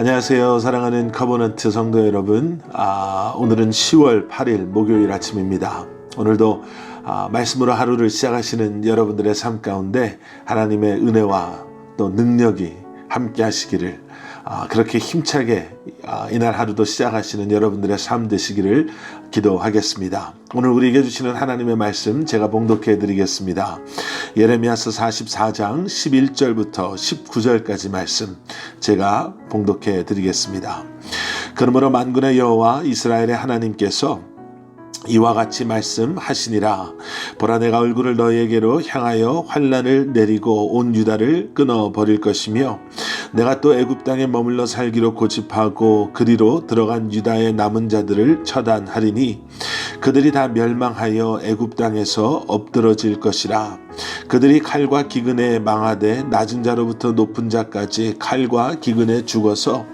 안녕하세요. 사랑하는 커버넌트 성도 여러분. 오늘은 10월 8일 목요일 아침입니다. 오늘도 말씀으로 하루를 시작하시는 여러분들의 삶 가운데 하나님의 은혜와 또 능력이 함께 하시기를, 그렇게 힘차게 이날 하루도 시작하시는 여러분들의 삶 되시기를 기도하겠습니다. 오늘 우리에게 주시는 하나님의 말씀 제가 봉독해 드리겠습니다. 예레미야서 44장 11절부터 19절까지 말씀 제가 봉독해 드리겠습니다. 그러므로 만군의 여호와 이스라엘의 하나님께서 이와 같이 말씀하시니라. 보라, 내가 얼굴을 너희에게로 향하여 환난을 내리고 온 유다를 끊어버릴 것이며, 내가 또 애굽 땅에 머물러 살기로 고집하고 그리로 들어간 유다의 남은 자들을 처단하리니 그들이 다 멸망하여 애굽 땅에서 엎드러질 것이라. 그들이 칼과 기근에 망하되 낮은 자로부터 높은 자까지 칼과 기근에 죽어서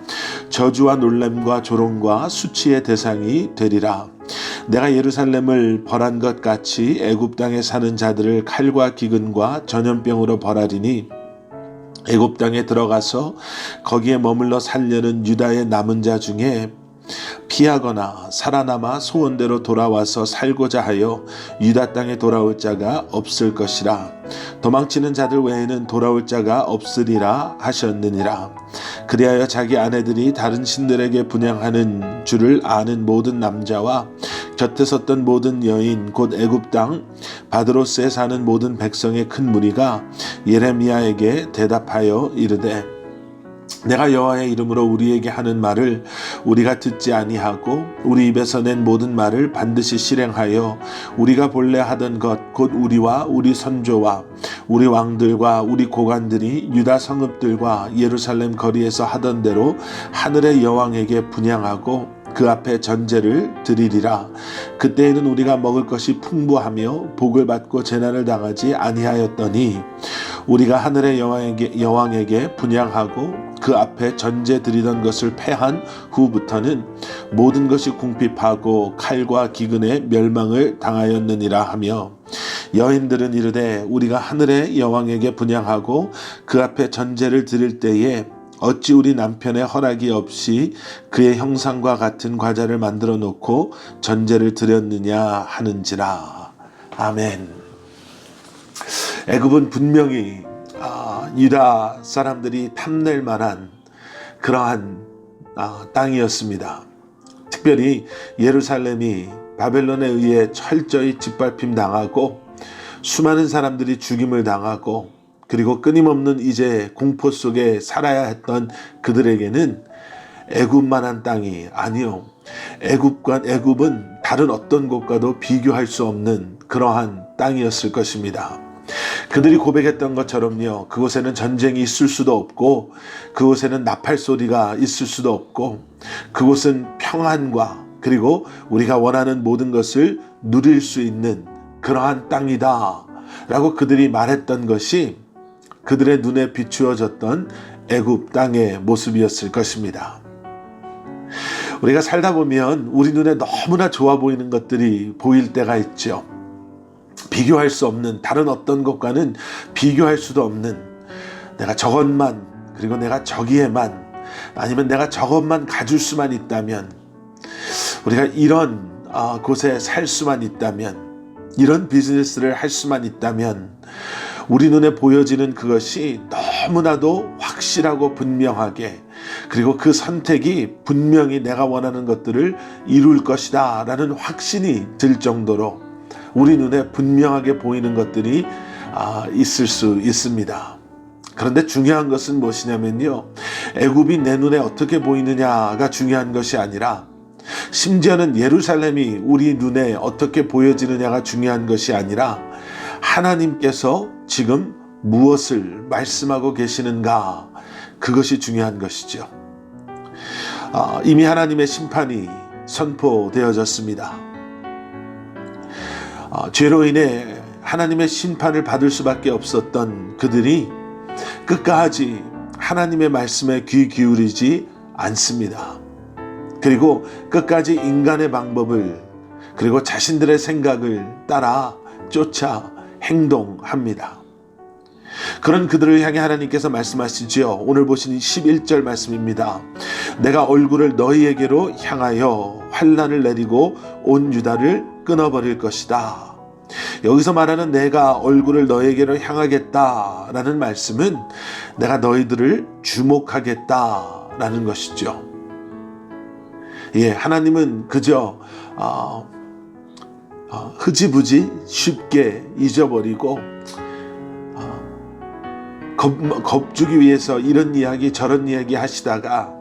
저주와 놀람과 조롱과 수치의 대상이 되리라. 내가 예루살렘을 벌한 것 같이 애굽 땅에 사는 자들을 칼과 기근과 전염병으로 벌하리니, 애굽 땅에 들어가서 거기에 머물러 살려는 유다의 남은 자 중에 피하거나 살아남아 소원대로 돌아와서 살고자 하여 유다 땅에 돌아올 자가 없을 것이라. 도망치는 자들 외에는 돌아올 자가 없으리라 하셨느니라. 그리하여 자기 아내들이 다른 신들에게 분향하는 줄을 아는 모든 남자와 곁에 섰던 모든 여인, 곧 애굽 땅 바드로스에 사는 모든 백성의 큰 무리가 예레미야에게 대답하여 이르되, 내가 여호와의 이름으로 우리에게 하는 말을 우리가 듣지 아니하고 우리 입에서 낸 모든 말을 반드시 실행하여 우리가 본래 하던 것, 곧 우리와 우리 선조와 우리 왕들과 우리 고관들이 유다 성읍들과 예루살렘 거리에서 하던 대로 하늘의 여왕에게 분향하고 그 앞에 전제를 드리리라. 그때에는 우리가 먹을 것이 풍부하며 복을 받고 재난을 당하지 아니하였더니, 우리가 하늘의 여왕에게 분향하고 그 앞에 전제 드리던 것을 패한 후부터는 모든 것이 궁핍하고 칼과 기근에 멸망을 당하였느니라 하며, 여인들은 이르되, 우리가 하늘의 여왕에게 분향하고 그 앞에 전제를 드릴 때에 어찌 우리 남편의 허락이 없이 그의 형상과 같은 과자를 만들어 놓고 전제를 드렸느냐 하는지라. 아멘. 애굽은 분명히 유다 사람들이 탐낼 만한 그러한 땅이었습니다. 특별히 예루살렘이 바벨론에 의해 철저히 짓밟힘 당하고 수많은 사람들이 죽임을 당하고, 그리고 끊임없는 이제 공포 속에 살아야 했던 그들에게는 애굽만한 땅이 아니요, 애굽은 다른 어떤 곳과도 비교할 수 없는 그러한 땅이었을 것입니다. 그들이 고백했던 것처럼요, 그곳에는 전쟁이 있을 수도 없고, 그곳에는 나팔 소리가 있을 수도 없고, 그곳은 평안과 그리고 우리가 원하는 모든 것을 누릴 수 있는 그러한 땅이다 라고 그들이 말했던 것이 그들의 눈에 비추어졌던 애굽 땅의 모습이었을 것입니다. 우리가 살다 보면 우리 눈에 너무나 좋아 보이는 것들이 보일 때가 있죠. 비교할 수 없는, 다른 어떤 것과는 비교할 수도 없는, 내가 저것만, 그리고 내가 저기에만, 아니면 내가 저것만 가질 수만 있다면, 우리가 이런 곳에 살 수만 있다면, 이런 비즈니스를 할 수만 있다면, 우리 눈에 보여지는 그것이 너무나도 확실하고 분명하게, 그리고 그 선택이 분명히 내가 원하는 것들을 이룰 것이다 라는 확신이 들 정도로 우리 눈에 분명하게 보이는 것들이 있을 수 있습니다. 그런데 중요한 것은 무엇이냐면요, 애굽이 내 눈에 어떻게 보이느냐가 중요한 것이 아니라, 심지어는 예루살렘이 우리 눈에 어떻게 보여지느냐가 중요한 것이 아니라, 하나님께서 지금 무엇을 말씀하고 계시는가, 그것이 중요한 것이죠. 이미 하나님의 심판이 선포되어졌습니다. 죄로 인해 하나님의 심판을 받을 수밖에 없었던 그들이 끝까지 하나님의 말씀에 귀 기울이지 않습니다. 그리고 끝까지 인간의 방법을, 그리고 자신들의 생각을 따라 쫓아 행동합니다. 그런 그들을 향해 하나님께서 말씀하시지요. 오늘 보신 11절 말씀입니다. 내가 얼굴을 너희에게로 향하여 환난을 내리고 온 유다를 끊어버릴 것이다. 여기서 말하는 내가 얼굴을 너희에게로 향하겠다라는 말씀은 내가 너희들을 주목하겠다라는 것이죠. 예, 하나님은 그저 흐지부지 쉽게 잊어버리고 겁주기 위해서 이런 이야기 저런 이야기 하시다가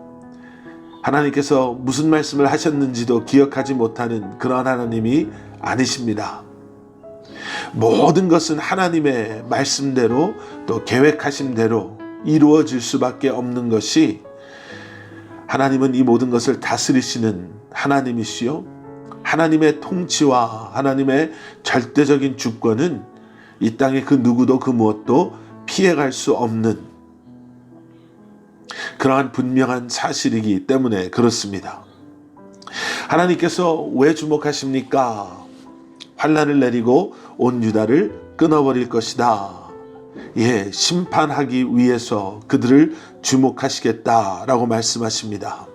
하나님께서 무슨 말씀을 하셨는지도 기억하지 못하는 그런 하나님이 아니십니다. 모든 것은 하나님의 말씀대로 또 계획하신 대로 이루어질 수밖에 없는 것이, 하나님은 이 모든 것을 다스리시는 하나님이시요, 하나님의 통치와 하나님의 절대적인 주권은 이 땅의 그 누구도 그 무엇도 피해갈 수 없는 그러한 분명한 사실이기 때문에 그렇습니다. 하나님께서 왜 주목하십니까? 환난을 내리고 온 유다를 끊어버릴 것이다. 예, 심판하기 위해서 그들을 주목하시겠다라고 말씀하십니다.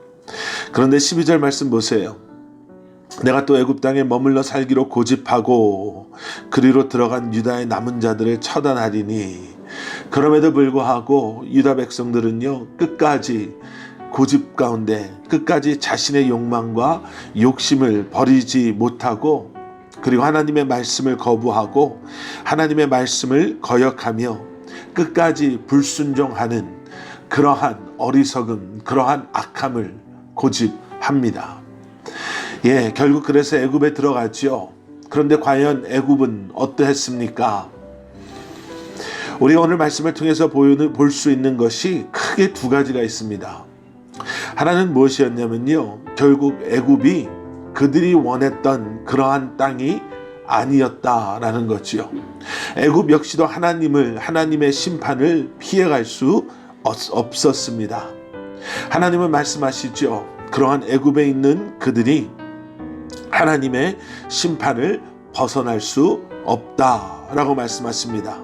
그런데 12절 말씀 보세요. 내가 또 애굽 땅에 머물러 살기로 고집하고 그리로 들어간 유다의 남은 자들을 처단하리니, 그럼에도 불구하고 유다 백성들은요, 끝까지 고집 가운데 끝까지 자신의 욕망과 욕심을 버리지 못하고, 그리고 하나님의 말씀을 거부하고 하나님의 말씀을 거역하며 끝까지 불순종하는 그러한 어리석음, 그러한 악함을 고집합니다. 예, 결국 그래서 애굽에 들어갔지요. 그런데 과연 애굽은 어떠했습니까? 우리가 오늘 말씀을 통해서 볼 수 있는 것이 크게 두 가지가 있습니다. 하나는 무엇이었냐면요, 결국 애굽이 그들이 원했던 그러한 땅이 아니었다라는 거지요. 애굽 역시도 하나님의 심판을 피해갈 수 없었습니다. 하나님은 말씀하시죠. 그러한 애굽에 있는 그들이 하나님의 심판을 벗어날 수 없다라고 말씀하십니다.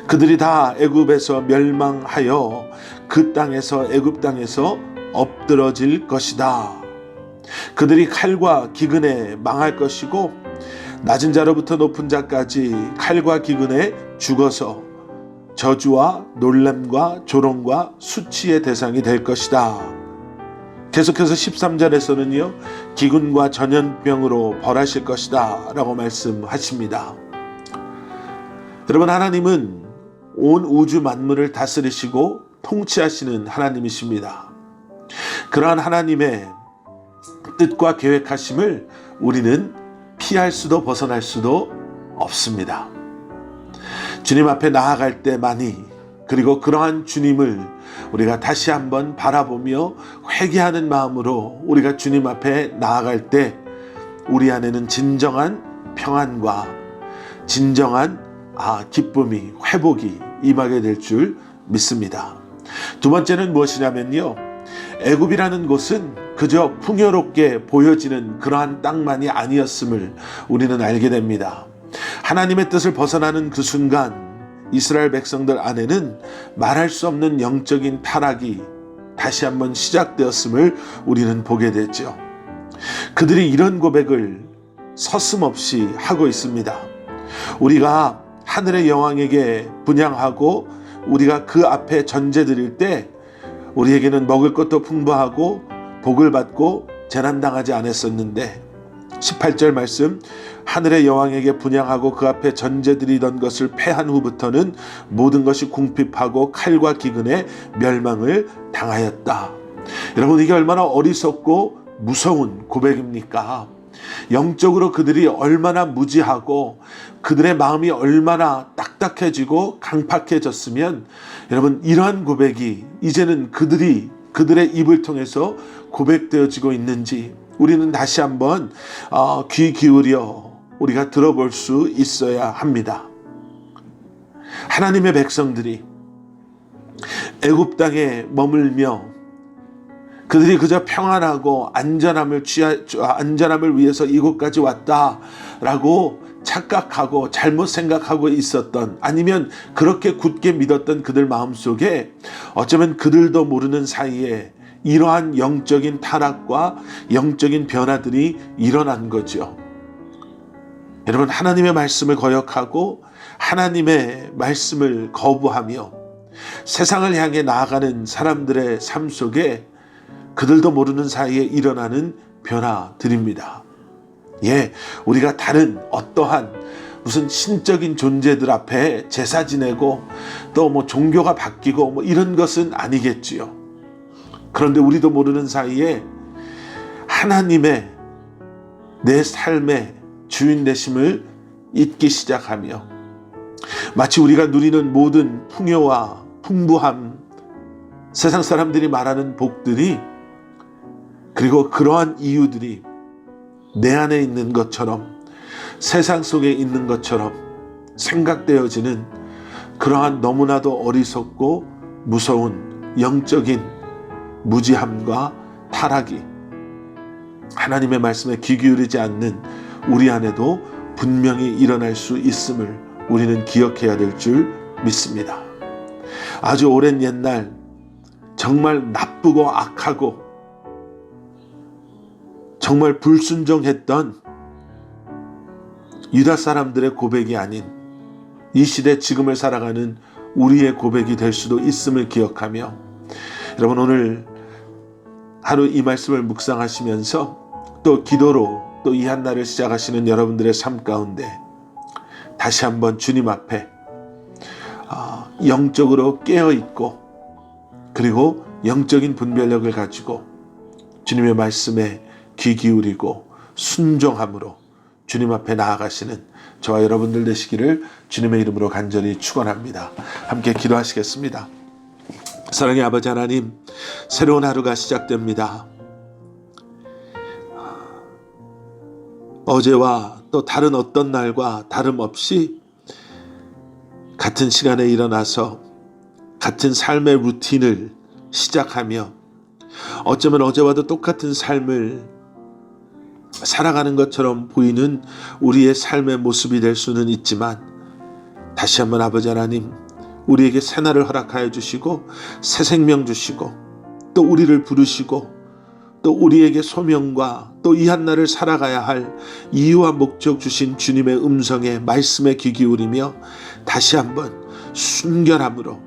그들이 다 애굽에서 멸망하여 그 땅에서, 애굽 땅에서 엎드러질 것이다. 그들이 칼과 기근에 망할 것이고 낮은 자로부터 높은 자까지 칼과 기근에 죽어서 저주와 놀람과 조롱과 수치의 대상이 될 것이다. 계속해서 13절에서는요, 기근과 전염병으로 벌하실 것이다 라고 말씀하십니다. 여러분, 하나님은 온 우주 만물을 다스리시고 통치하시는 하나님이십니다. 그러한 하나님의 뜻과 계획하심을 우리는 피할 수도 벗어날 수도 없습니다. 주님 앞에 나아갈 때만이, 그리고 그러한 주님을 우리가 다시 한번 바라보며 회개하는 마음으로 우리가 주님 앞에 나아갈 때 우리 안에는 진정한 평안과 진정한 기쁨이, 회복이 임하게 될 줄 믿습니다. 두 번째는 무엇이냐면요, 애굽이라는 곳은 그저 풍요롭게 보여지는 그러한 땅만이 아니었음을 우리는 알게 됩니다. 하나님의 뜻을 벗어나는 그 순간 이스라엘 백성들 안에는 말할 수 없는 영적인 타락이 다시 한번 시작되었음을 우리는 보게 되죠. 그들이 이런 고백을 서슴없이 하고 있습니다. 우리가 하늘의 여왕에게 분향하고 우리가 그 앞에 전제 드릴 때 우리에게는 먹을 것도 풍부하고 복을 받고 재난당하지 않았었는데, 18절 말씀, 하늘의 여왕에게 분향하고 그 앞에 전제드리던 것을 패한 후부터는 모든 것이 궁핍하고 칼과 기근에 멸망을 당하였다. 여러분, 이게 얼마나 어리석고 무서운 고백입니까? 영적으로 그들이 얼마나 무지하고 그들의 마음이 얼마나 딱딱해지고 강팍해졌으면 여러분, 이러한 고백이 이제는 그들의 입을 통해서 고백되어지고 있는지 우리는 다시 한번 귀 기울여 우리가 들어볼 수 있어야 합니다. 하나님의 백성들이 애굽 땅에 머물며 그들이 그저 평안하고 안전함을 위해서 이곳까지 왔다라고 착각하고 잘못 생각하고 있었던, 아니면 그렇게 굳게 믿었던 그들 마음속에 어쩌면 그들도 모르는 사이에 이러한 영적인 타락과 영적인 변화들이 일어난 거죠. 여러분, 하나님의 말씀을 거역하고 하나님의 말씀을 거부하며 세상을 향해 나아가는 사람들의 삶 속에 그들도 모르는 사이에 일어나는 변화들입니다. 예, 우리가 다른 어떠한 무슨 신적인 존재들 앞에 제사 지내고 또 뭐 종교가 바뀌고 뭐 이런 것은 아니겠지요. 그런데 우리도 모르는 사이에 하나님의 내 삶의 주인 되심을 잊기 시작하며 마치 우리가 누리는 모든 풍요와 풍부함, 세상 사람들이 말하는 복들이, 그리고 그러한 이유들이 내 안에 있는 것처럼, 세상 속에 있는 것처럼 생각되어지는 그러한 너무나도 어리석고 무서운 영적인 무지함과 타락이 하나님의 말씀에 귀 기울이지 않는 우리 안에도 분명히 일어날 수 있음을 우리는 기억해야 될 줄 믿습니다. 아주 오랜 옛날 정말 나쁘고 악하고 정말 불순종했던 유다 사람들의 고백이 아닌 이 시대 지금을 살아가는 우리의 고백이 될 수도 있음을 기억하며, 여러분, 오늘 하루 이 말씀을 묵상하시면서 또 기도로 또 이 한 날을 시작하시는 여러분들의 삶 가운데 다시 한번 주님 앞에 영적으로 깨어있고, 그리고 영적인 분별력을 가지고 주님의 말씀에 귀 기울이고 순종함으로 주님 앞에 나아가시는 저와 여러분들 되시기를 주님의 이름으로 간절히 축원합니다. 함께 기도하시겠습니다. 사랑의 아버지 하나님, 새로운 하루가 시작됩니다. 어제와 또 다른 어떤 날과 다름없이 같은 시간에 일어나서 같은 삶의 루틴을 시작하며 어쩌면 어제와도 똑같은 삶을 살아가는 것처럼 보이는 우리의 삶의 모습이 될 수는 있지만, 다시 한번 아버지 하나님, 우리에게 새날을 허락하여 주시고 새 생명 주시고 또 우리를 부르시고 또 우리에게 소명과 또 이 한날을 살아가야 할 이유와 목적 주신 주님의 음성에 말씀에 귀 기울이며 다시 한번 순결함으로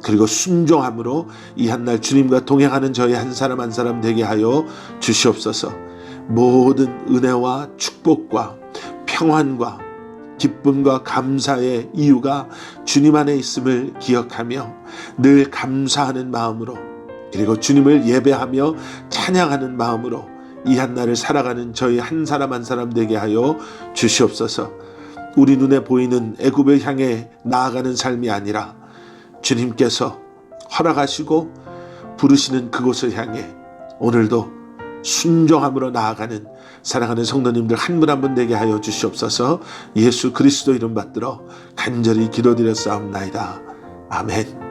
그리고 순종함으로 이 한날 주님과 동행하는 저희 한 사람 한 사람 되게 하여 주시옵소서. 모든 은혜와 축복과 평안과 기쁨과 감사의 이유가 주님 안에 있음을 기억하며 늘 감사하는 마음으로, 그리고 주님을 예배하며 찬양하는 마음으로 이 한날을 살아가는 저희 한 사람 한 사람 되게 하여 주시옵소서. 우리 눈에 보이는 애굽을 향해 나아가는 삶이 아니라 주님께서 허락하시고 부르시는 그곳을 향해 오늘도 순종함으로 나아가는 사랑하는 성도님들 한 분 한 분 되게 하여 주시옵소서. 예수 그리스도 이름 받들어 간절히 기도드렸사옵나이다. 아멘.